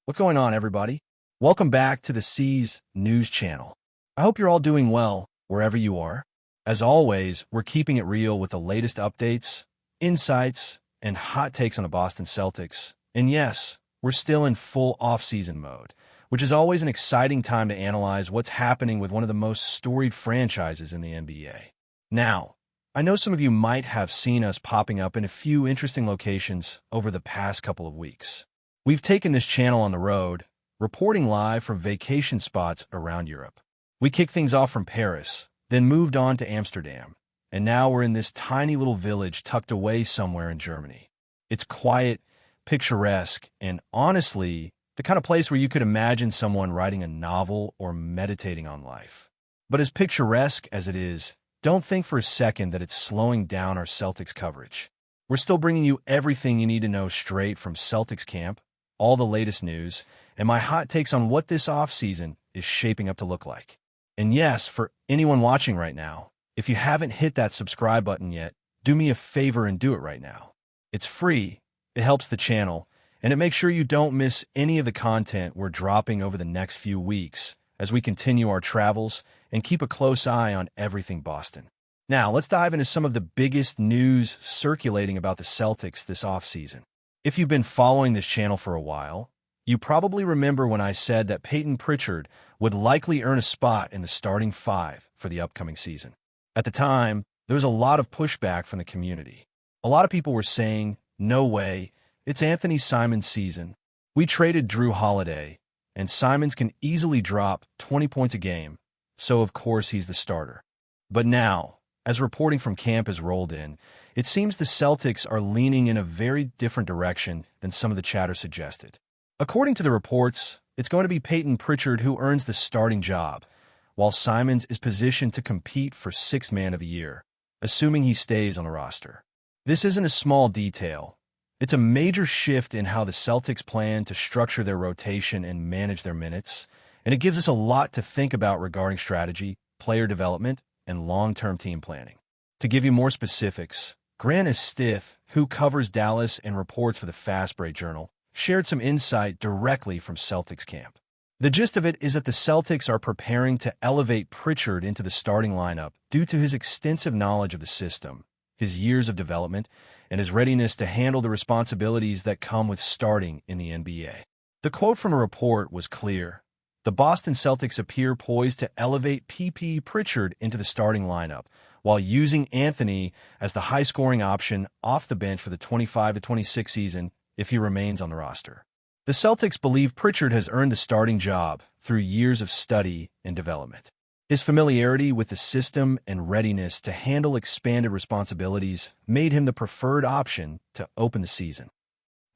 What's going on, everybody? Welcome back to the C's News Channel. I hope you're all doing well wherever you are. As always, we're keeping it real with the latest updates, insights, and hot takes on the Boston Celtics. And yes, we're still in full off-season mode, which is always an exciting time to analyze what's happening with one of the most storied franchises in the NBA. Now, I know some of you might have seen us popping up in a few interesting locations over the past couple of weeks. We've taken this channel on the road, reporting live from vacation spots around Europe. We kicked things off from Paris, then moved on to Amsterdam, and now we're in this tiny little village tucked away somewhere in Germany. It's quiet, picturesque, and honestly, the kind of place where you could imagine someone writing a novel or meditating on life. But as picturesque as it is, don't think for a second that it's slowing down our Celtics coverage. We're still bringing you everything you need to know straight from Celtics camp, all the latest news, and my hot takes on what this offseason is shaping up to look like. And yes, for anyone watching right now, if you haven't hit that subscribe button yet, do me a favor and do it right now. It's free, it helps the channel, and it makes sure you don't miss any of the content we're dropping over the next few weeks as we continue our travels and keep a close eye on everything Boston. Now, let's dive into some of the biggest news circulating about the Celtics this offseason. If you've been following this channel for a while, you probably remember when I said that Peyton Pritchard would likely earn a spot in the starting five for the upcoming season. At the time, there was a lot of pushback from the community. A lot of people were saying, no way, it's Anthony Simons' season. We traded Drew Holiday, and Simons can easily drop 20 points a game, so of course he's the starter. But now, as reporting from camp has rolled in, it seems the Celtics are leaning in a very different direction than some of the chatter suggested. According to the reports, it's going to be Peyton Pritchard who earns the starting job, while Simons is positioned to compete for Sixth Man of the Year, assuming he stays on the roster. This isn't a small detail. It's a major shift in how the Celtics plan to structure their rotation and manage their minutes, and it gives us a lot to think about regarding strategy, player development, and long-term team planning. To give you more specifics, Grant Estith, who covers Dallas and reports for the Fast Break Journal, shared some insight directly from Celtics camp. The gist of it is that the Celtics are preparing to elevate Pritchard into the starting lineup due to his extensive knowledge of the system, his years of development, and his readiness to handle the responsibilities that come with starting in the NBA. The quote from a report was clear. The Boston Celtics appear poised to elevate PP Pritchard into the starting lineup, while using Anthony as the high-scoring option off the bench for the 25-26 season if he remains on the roster. The Celtics believe Pritchard has earned the starting job through years of study and development. His familiarity with the system and readiness to handle expanded responsibilities made him the preferred option to open the season.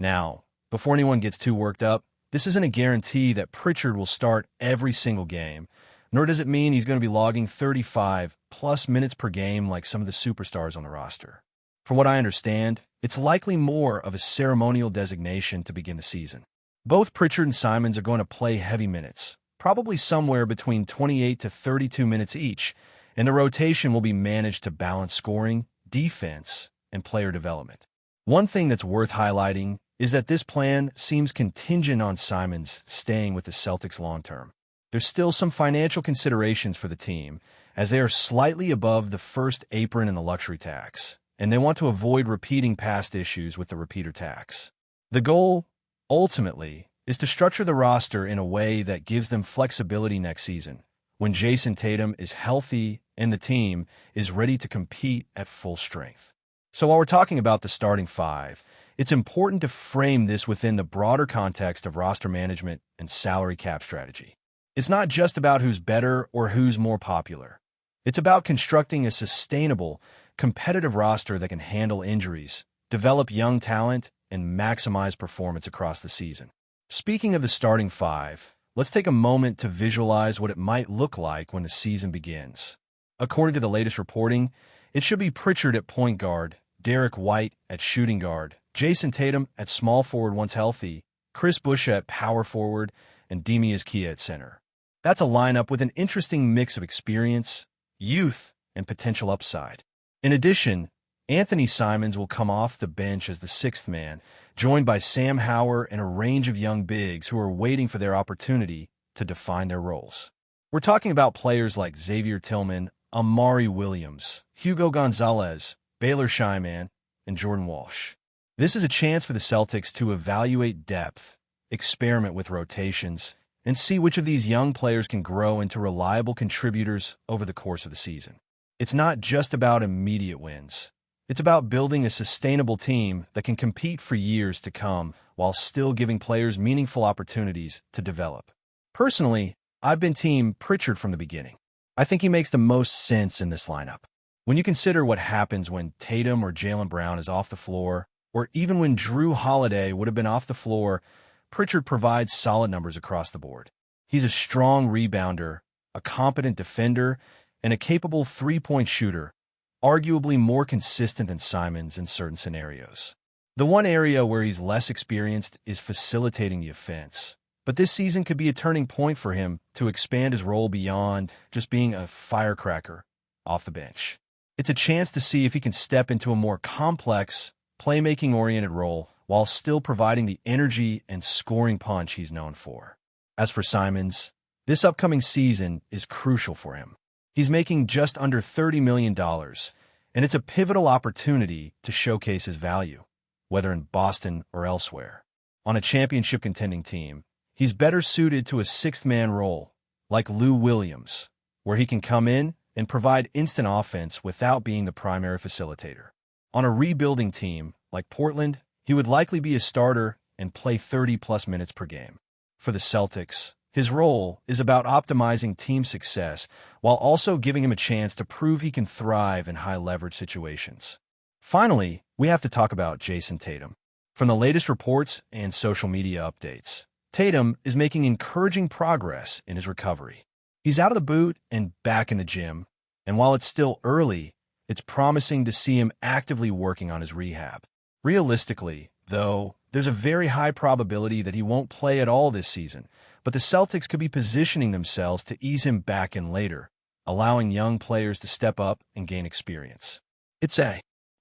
Now, before anyone gets too worked up, this isn't a guarantee that Pritchard will start every single game, nor does it mean he's going to be logging 35-plus minutes per game like some of the superstars on the roster. From what I understand, it's likely more of a ceremonial designation to begin the season. Both Pritchard and Simons are going to play heavy minutes, probably somewhere between 28 to 32 minutes each, and the rotation will be managed to balance scoring, defense, and player development. One thing that's worth highlighting is that this plan seems contingent on Simons staying with the Celtics long-term. There's still some financial considerations for the team, as they are slightly above the first apron in the luxury tax, and they want to avoid repeating past issues with the repeater tax. The goal, ultimately, is to structure the roster in a way that gives them flexibility next season, when Jason Tatum is healthy and the team is ready to compete at full strength. So while we're talking about the starting five, it's important to frame this within the broader context of roster management and salary cap strategy. It's not just about who's better or who's more popular. It's about constructing a sustainable, competitive roster that can handle injuries, develop young talent, and maximize performance across the season. Speaking of the starting five, let's take a moment to visualize what it might look like when the season begins. According to the latest reporting, it should be Pritchard at point guard, Derek White at shooting guard, Jason Tatum at small forward once healthy, Chris Boucher at power forward, and Demias Kia at center. That's a lineup with an interesting mix of experience, youth, and potential upside. In addition, Anthony Simons will come off the bench as the sixth man, joined by Sam Howard and a range of young bigs who are waiting for their opportunity to define their roles. We're talking about players like XAVIER TILLMAN, Amari Williams, Hugo Gonzalez, Baylor Shyman, and Jordan Walsh. This is a chance for the Celtics to evaluate depth, experiment with rotations, and see which of these young players can grow into reliable contributors over the course of the season. It's not just about immediate wins. It's about building a sustainable team that can compete for years to come while still giving players meaningful opportunities to develop. Personally, I've been Team Pritchard from the beginning. I think he makes the most sense in this lineup. When you consider what happens when Tatum or Jaylen Brown is off the floor, or even when Drew Holiday would have been off the floor, Pritchard provides solid numbers across the board. He's a strong rebounder, a competent defender, and a capable three-point shooter, arguably more consistent than Simons in certain scenarios. The one area where he's less experienced is facilitating the offense, but this season could be a turning point for him to expand his role beyond just being a firecracker off the bench. It's a chance to see if he can step into a more complex, playmaking-oriented role while still providing the energy and scoring punch he's known for. As for Simons, this upcoming season is crucial for him. He's making just under $30 million, and it's a pivotal opportunity to showcase his value, whether in Boston or elsewhere. On a championship-contending team, he's better suited to a sixth-man role, like Lou Williams, where he can come in and provide instant offense without being the primary facilitator. On a rebuilding team, like Portland, he would likely be a starter and play 30-plus minutes per game. For the Celtics, his role is about optimizing team success while also giving him a chance to prove he can thrive in high-leverage situations. Finally, we have to talk about Jason Tatum. From the latest reports and social media updates, Tatum is making encouraging progress in his recovery. He's out of the boot and back in the gym, and while it's still early, it's promising to see him actively working on his rehab. Realistically, though, there's a very high probability that he won't play at all this season, but the Celtics could be positioning themselves to ease him back in later, allowing young players to step up and gain experience. It's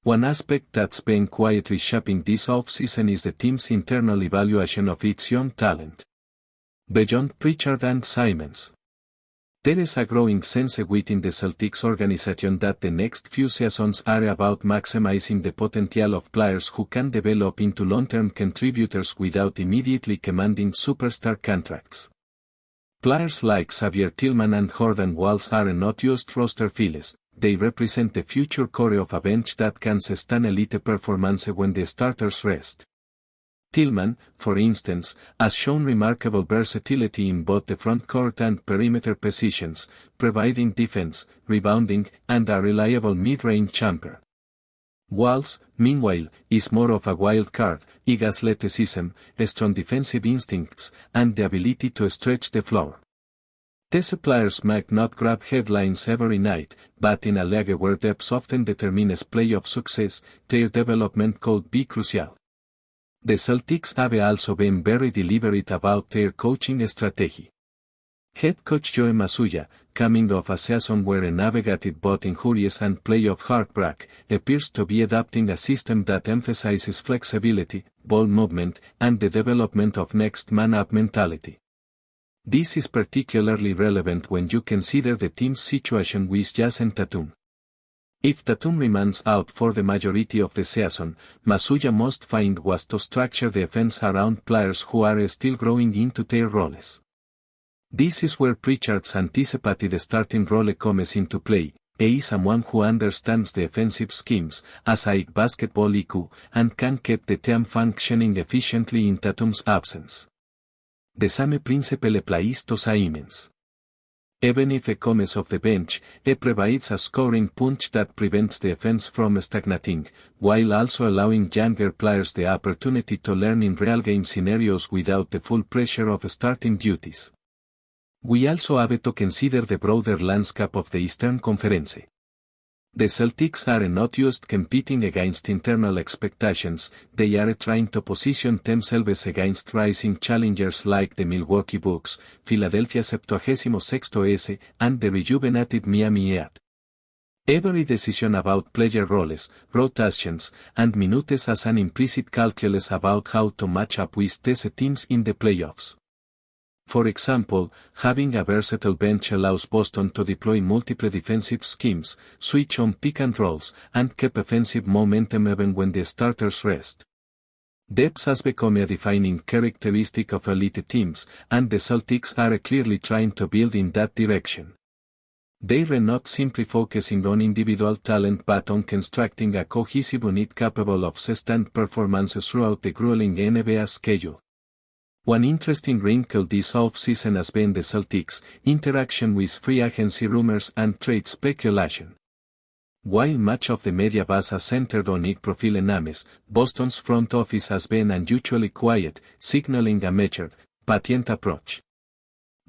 one aspect that's been quietly shaping this offseason is the team's internal evaluation of its young talent. Beyond Pritchard and Simons, there is a growing sense within the Celtics organization that the next few seasons are about maximizing the potential of players who can develop into long-term contributors without immediately commanding superstar contracts. Players like XAVIER TILLMAN and Jordan Walsh are not just roster fills, they represent the future core of a bench that can sustain elite performance when the starters rest. Tillman, for instance, has shown remarkable versatility in both the front court and perimeter positions, providing defense, rebounding, and a reliable mid-range jumper. Walsh, meanwhile, is more of a wild card, with athleticism, strong defensive instincts, and the ability to stretch the floor. These players might not grab headlines every night, but in a league where depth often determines playoff success, their development could be crucial. The Celtics have also been very deliberate about their coaching strategy. Head coach Joe Mazzulla, coming off a season where he navigated both injuries and playoff heartbreak, appears to be adopting a system that emphasizes flexibility, ball movement, and the development of next-man-up mentality. This is particularly relevant when you consider the team's situation with Jason Tatum. If Tatum remains out for the majority of the season, Mazzulla must find ways to structure the offense around players who are still growing into their roles. This is where Pritchard's anticipated starting role comes into play. He is someone who understands the offensive schemes, has a basketball IQ, and can keep the team functioning efficiently in Tatum's absence. The same principle applies to Simons. Even if he comes off the bench, he provides a scoring punch that prevents the offense from stagnating, while also allowing younger players the opportunity to learn in real game scenarios without the full pressure of starting duties. We also have to consider the broader landscape of the Eastern Conference. The Celtics are not just competing against internal expectations, they are trying to position themselves against rising challengers like the Milwaukee Bucks, Philadelphia 76ers, and the rejuvenated Miami Heat. Every decision about player roles, rotations, and minutes has an implicit calculus about how to match up with these teams in the playoffs. For example, having a versatile bench allows Boston to deploy multiple defensive schemes, switch on pick and rolls, and keep offensive momentum even when the starters rest. Depth has become a defining characteristic of elite teams, and the Celtics are clearly trying to build in that direction. They are not simply focusing on individual talent but on constructing a cohesive unit capable of sustained performances throughout the grueling NBA schedule. One interesting wrinkle this offseason has been the Celtics' interaction with free agency rumors and trade speculation. While much of the media buzz has centered on high-profile names, Boston's front office has been unusually quiet, signaling a measured, patient approach.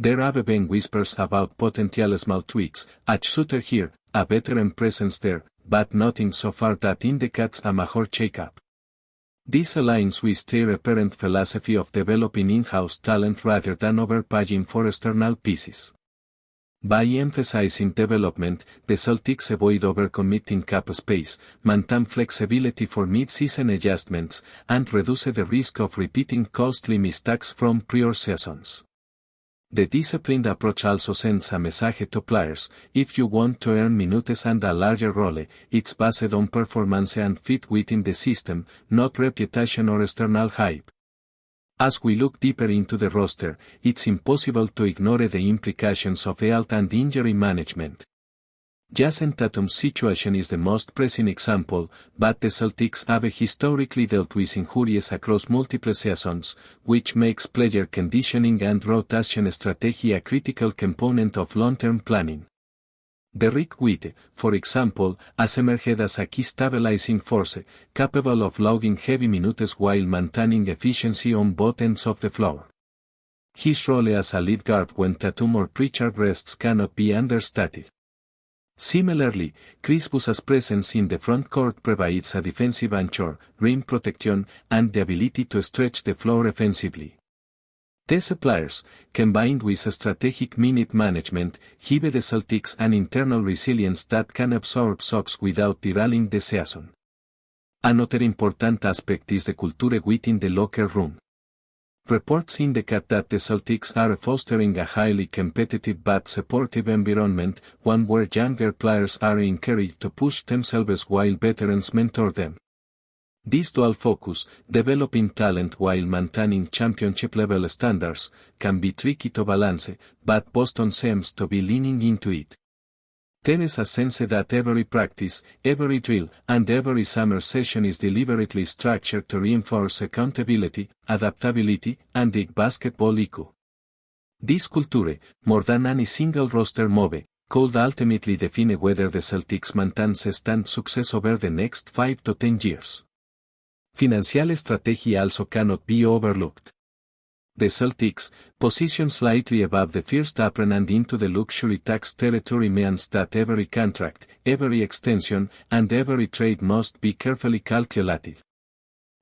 There have been whispers about potential small tweaks, a shooter here, a veteran presence there, but nothing so far that indicates a major shakeup. This aligns with their apparent philosophy of developing in-house talent rather than overpaying for external pieces. By emphasizing development, the Celtics avoid overcommitting cap space, maintain flexibility for mid-season adjustments, and reduce the risk of repeating costly mistakes from prior seasons. The disciplined approach also sends a message to players: if you want to earn minutes and a larger role, it's based on performance and fit within the system, not reputation or external hype. As we look deeper into the roster, it's impossible to ignore the implications of health and injury management. Jason Tatum's situation is the most pressing example, but the Celtics have historically dealt with injuries across multiple seasons, which makes player conditioning and rotation strategy a critical component of long-term planning. Derrick White, for example, has emerged as a key stabilizing force, capable of logging heavy minutes while maintaining efficiency on both ends of the floor. His role as a lead guard when Tatum or Pritchard rests cannot be understated. Similarly, Chris Bouza's presence in the front court provides a defensive anchor, rim protection, and the ability to stretch the floor offensively. These players, combined with strategic minute management, give the Celtics an internal resilience that can absorb shocks without derailing the season. Another important aspect is the culture within the locker room. Reports indicate that the Celtics are fostering a highly competitive but supportive environment, one where younger players are encouraged to push themselves while veterans mentor them. This dual focus, developing talent while maintaining championship-level standards, can be tricky to balance, but Boston seems to be leaning into it. There is a sense that every practice, every drill, and every summer session is deliberately structured to reinforce accountability, adaptability, and the basketball IQ. This culture, more than any single roster move, could ultimately define whether the Celtics maintain sustained success over the next 5 to 10 years. Financial strategy also cannot be overlooked. The Celtics, positioned slightly above the first apron and into the luxury tax territory, means that every contract, every extension, and every trade must be carefully calculated.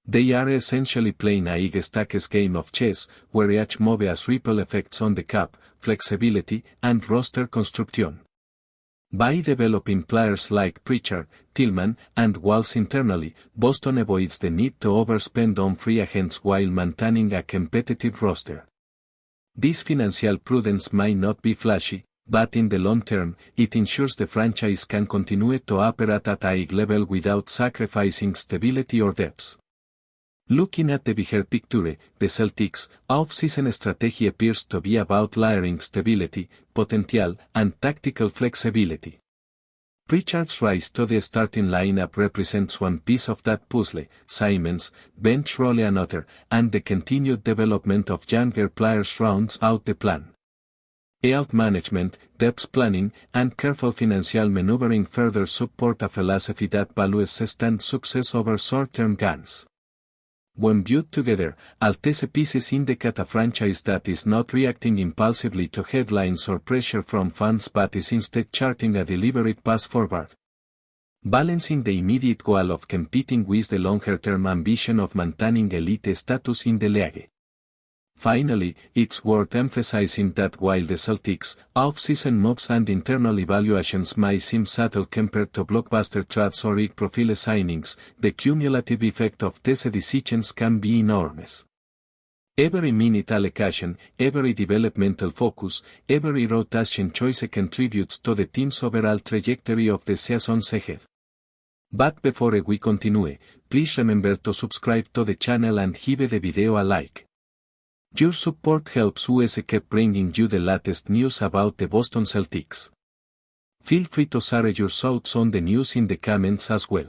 They are essentially playing a high-stakes game of chess, where each move has ripple effects on the cap, flexibility, and roster construction. By developing players like Pritchard, Tillman, and Walls internally, Boston avoids the need to overspend on free agents while maintaining a competitive roster. This financial prudence might not be flashy, but in the long term, it ensures the franchise can continue to operate at a high level without sacrificing stability or depth. Looking at the bigger picture, the Celtics' off-season strategy appears to be about layering stability, potential, and tactical flexibility. Pritchard's rise to the starting lineup represents one piece of that puzzle, Simons' bench role another, and the continued development of younger players rounds out the plan. Health management, depth planning, and careful financial maneuvering further support a philosophy that values sustained success over short-term gains. When viewed together, all these pieces indicate a franchise that is not reacting impulsively to headlines or pressure from fans but is instead charting a deliberate path forward. Balancing the immediate goal of competing with the longer-term ambition of maintaining elite status in the league. Finally, it's worth emphasizing that while the Celtics' off-season moves and internal evaluations might seem subtle compared to blockbuster trades or high-profile signings, the cumulative effect of these decisions can be enormous. Every minute allocation, every developmental focus, every rotation choice contributes to the team's overall trajectory of the seasons ahead. But before we continue, please remember to subscribe to the channel and give the video a like. Your support helps us keep bringing you the latest news about the Boston Celtics. Feel free to share your thoughts on the news in the comments as well.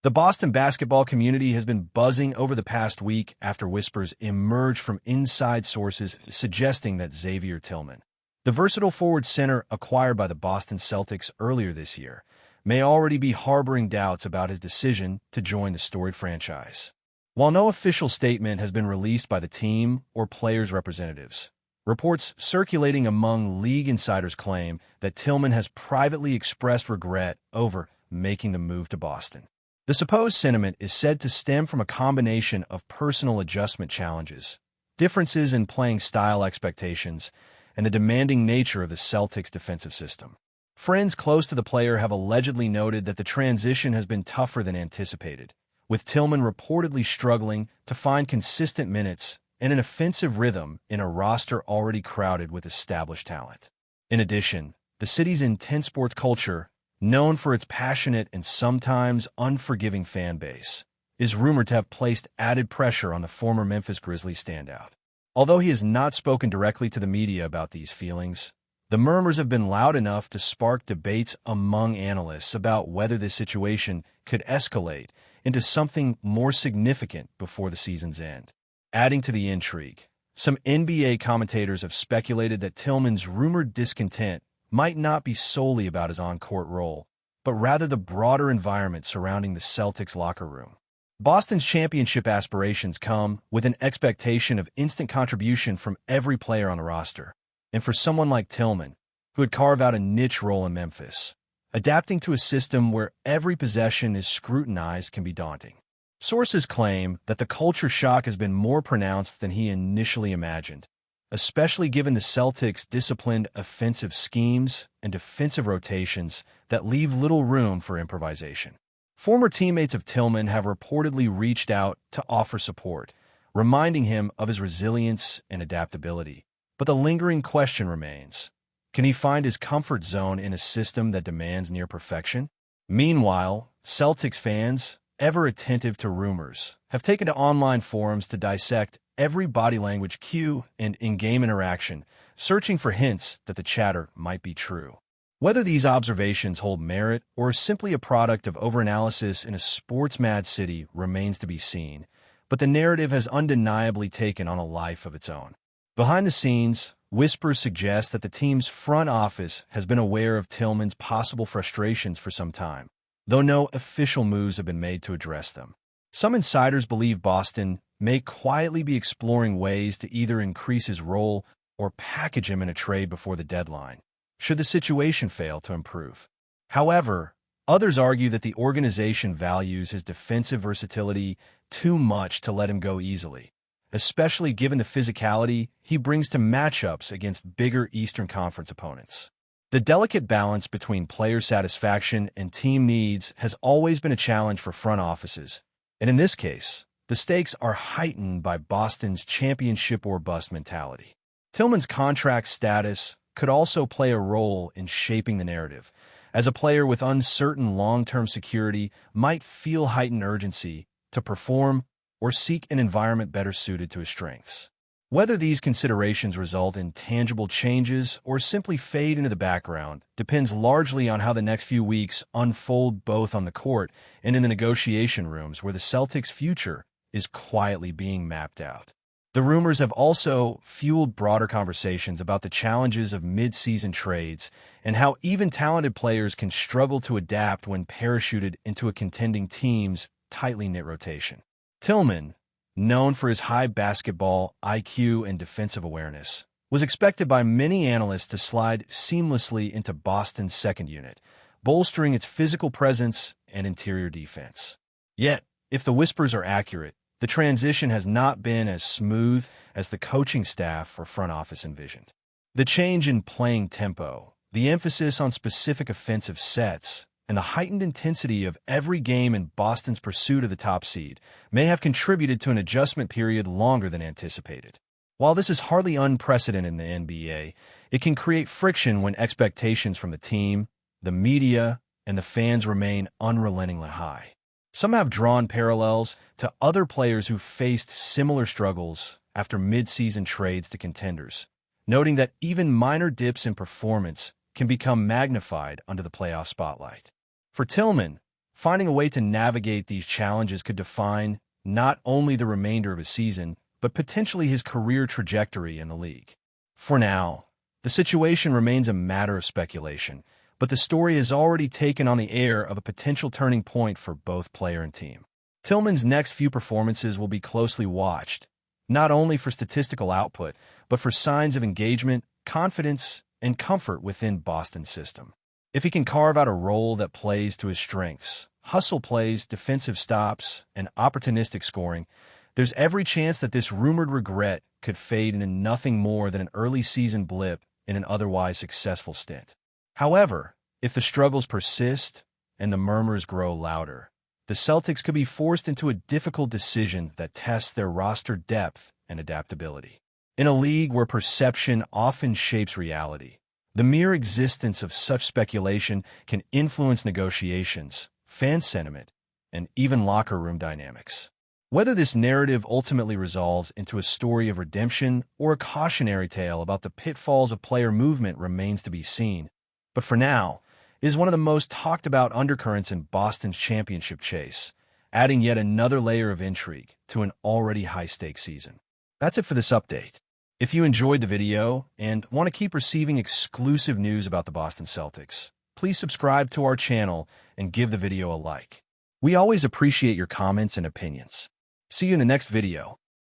The Boston basketball community has been buzzing over the past week after whispers emerged from inside sources suggesting that XAVIER TILLMAN, the versatile forward center acquired by the Boston Celtics earlier this year, may already be harboring doubts about his decision to join the storied franchise. While no official statement has been released by the team or players' representatives, reports circulating among league insiders claim that Tillman has privately expressed regret over making the move to Boston. The supposed sentiment is said to stem from a combination of personal adjustment challenges, differences in playing style expectations, and the demanding nature of the Celtics' defensive system. Friends close to the player have allegedly noted that the transition has been tougher than anticipated, with Tillman reportedly struggling to find consistent minutes and an offensive rhythm in a roster already crowded with established talent. In addition, the city's intense sports culture, known for its passionate and sometimes unforgiving fan base, is rumored to have placed added pressure on the former Memphis Grizzlies standout. Although he has not spoken directly to the media about these feelings, the murmurs have been loud enough to spark debates among analysts about whether this situation could escalate into something more significant before the season's end. Adding to the intrigue, some NBA commentators have speculated that Tillman's rumored discontent might not be solely about his on-court role, but rather the broader environment surrounding the Celtics locker room. Boston's championship aspirations come with an expectation of instant contribution from every player on the roster, and for someone like Tillman, who would carve out a niche role in Memphis, adapting to a system where every possession is scrutinized can be daunting. Sources claim that the culture shock has been more pronounced than he initially imagined, especially given the Celtics' disciplined offensive schemes and defensive rotations that leave little room for improvisation. Former teammates of Tillman have reportedly reached out to offer support, reminding him of his resilience and adaptability. But the lingering question remains: can he find his comfort zone in a system that demands near perfection? Meanwhile, Celtics fans, ever attentive to rumors, have taken to online forums to dissect every body language cue and in-game interaction, searching for hints that the chatter might be true. Whether these observations hold merit or are simply a product of overanalysis in a sports-mad city remains to be seen, but the narrative has undeniably taken on a life of its own. Behind the scenes, whispers suggest that the team's front office has been aware of Tillman's possible frustrations for some time, though no official moves have been made to address them. Some insiders believe Boston may quietly be exploring ways to either increase his role or package him in a trade before the deadline, should the situation fail to improve. However, others argue that the organization values his defensive versatility too much to let him go easily, especially given the physicality he brings to matchups against bigger Eastern Conference opponents. The delicate balance between player satisfaction and team needs has always been a challenge for front offices, and in this case, the stakes are heightened by Boston's championship or bust mentality. Tillman's contract status could also play a role in shaping the narrative, as a player with uncertain long-term security might feel heightened urgency to perform or seek an environment better suited to his strengths. Whether these considerations result in tangible changes or simply fade into the background depends largely on how the next few weeks unfold both on the court and in the negotiation rooms where the Celtics' future is quietly being mapped out. The rumors have also fueled broader conversations about the challenges of mid-season trades and how even talented players can struggle to adapt when parachuted into a contending team's tightly knit rotation. Tillman, known for his high basketball IQ and defensive awareness, was expected by many analysts to slide seamlessly into Boston's second unit, bolstering its physical presence and interior defense. Yet, if the whispers are accurate, the transition has not been as smooth as the coaching staff or front office envisioned. The change in playing tempo, the emphasis on specific offensive sets, and the heightened intensity of every game in Boston's pursuit of the top seed may have contributed to an adjustment period longer than anticipated. While this is hardly unprecedented in the NBA, it can create friction when expectations from the team, the media, and the fans remain unrelentingly high. Some have drawn parallels to other players who faced similar struggles after mid-season trades to contenders, noting that even minor dips in performance can become magnified under the playoff spotlight. For Tillman, finding a way to navigate these challenges could define not only the remainder of his season, but potentially his career trajectory in the league. For now, the situation remains a matter of speculation, but the story has already taken on the air of a potential turning point for both player and team. Tillman's next few performances will be closely watched, not only for statistical output, but for signs of engagement, confidence, and comfort within Boston's system. If he can carve out a role that plays to his strengths, hustle plays, defensive stops, and opportunistic scoring, there's every chance that this rumored regret could fade into nothing more than an early season blip in an otherwise successful stint. However, if the struggles persist and the murmurs grow louder, the Celtics could be forced into a difficult decision that tests their roster depth and adaptability. In a league where perception often shapes reality, the mere existence of such speculation can influence negotiations, fan sentiment, and even locker room dynamics. Whether this narrative ultimately resolves into a story of redemption or a cautionary tale about the pitfalls of player movement remains to be seen. But for now, it is one of the most talked about undercurrents in Boston's championship chase, adding yet another layer of intrigue to an already high-stakes season. That's it for this update. If you enjoyed the video and want to keep receiving exclusive news about the Boston Celtics, please subscribe to our channel and give the video a like. We always appreciate your comments and opinions. See you in the next video.